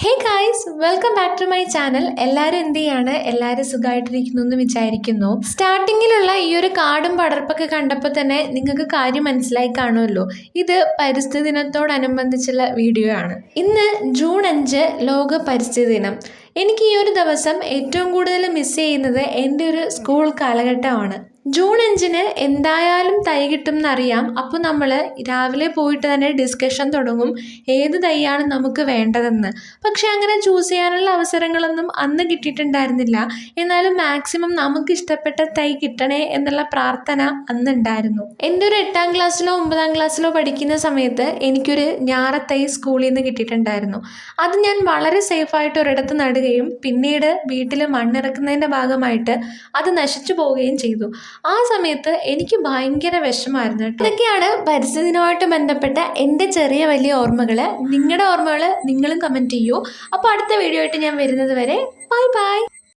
Hey guys, welcome back to my channel. എല്ലാവരും എന്ത് ചെയ്യാണ്? എല്ലാവരും സുഖമായിട്ടിരിക്കുന്നു എന്ന് വിചാരിക്കുന്നു. സ്റ്റാർട്ടിങ്ങിലുള്ള ഈ ഒരു കാടും പടർപ്പൊക്കെ കണ്ടപ്പോൾ തന്നെ നിങ്ങൾക്ക് കാര്യം മനസ്സിലായി കാണുമല്ലോ. ഇത് പരിസ്ഥിതി ദിനത്തോടനുബന്ധിച്ചുള്ള വീഡിയോ ആണ്. ഇന്ന് ജൂൺ 5 ലോക പരിസ്ഥിതി ദിനം. എനിക്ക് ഈ ഒരു ദിവസം ഏറ്റവും കൂടുതൽ മിസ് ചെയ്യുന്നത് എൻ്റെ ഒരു സ്കൂൾ കാലഘട്ടമാണ്. ജൂൺ 5 എന്തായാലും തൈ കിട്ടും എന്നറിയാം. അപ്പോൾ നമ്മൾ രാവിലെ പോയിട്ട് തന്നെ ഡിസ്കഷൻ തുടങ്ങും ഏത് തൈയാണ് നമുക്ക് വേണ്ടതെന്ന്. പക്ഷെ അങ്ങനെ ചൂസ് ചെയ്യാനുള്ള അവസരങ്ങളൊന്നും അന്ന് കിട്ടിയിട്ടുണ്ടായിരുന്നില്ല. എന്നാലും മാക്സിമം നമുക്ക് ഇഷ്ടപ്പെട്ട തൈ കിട്ടണേ എന്നുള്ള പ്രാർത്ഥന അന്നുണ്ടായിരുന്നു. എൻ്റെ ഒരു 8ാം ക്ലാസ്സിലോ 9ാം ക്ലാസ്സിലോ പഠിക്കുന്ന സമയത്ത് എനിക്കൊരു ഞാറത്തൈ സ്കൂളിൽ നിന്ന് കിട്ടിയിട്ടുണ്ടായിരുന്നു. അത് ഞാൻ വളരെ സേഫായിട്ട് ഒരിടത്ത് നടുകയും പിന്നീട് വീട്ടിൽ മണ്ണിറക്കുന്നതിൻ്റെ ഭാഗമായിട്ട് അത് നശിച്ചു പോവുകയും ചെയ്തു. ആ സമയത്ത് എനിക്ക് ഭയങ്കര വിഷമമായിരുന്നു കേട്ടോ. ഇതൊക്കെയാണ് പരിസ്ഥിതി ദിനവുമായിട്ട് ബന്ധപ്പെട്ട എൻ്റെ ചെറിയ വലിയ ഓർമ്മകൾ. നിങ്ങളുടെ ഓർമ്മകൾ നിങ്ങളും കമൻറ്റ് ചെയ്യൂ. അപ്പോൾ അടുത്ത വീഡിയോ ആയിട്ട് ഞാൻ വരുന്നത് വരെ ബൈ ബൈ.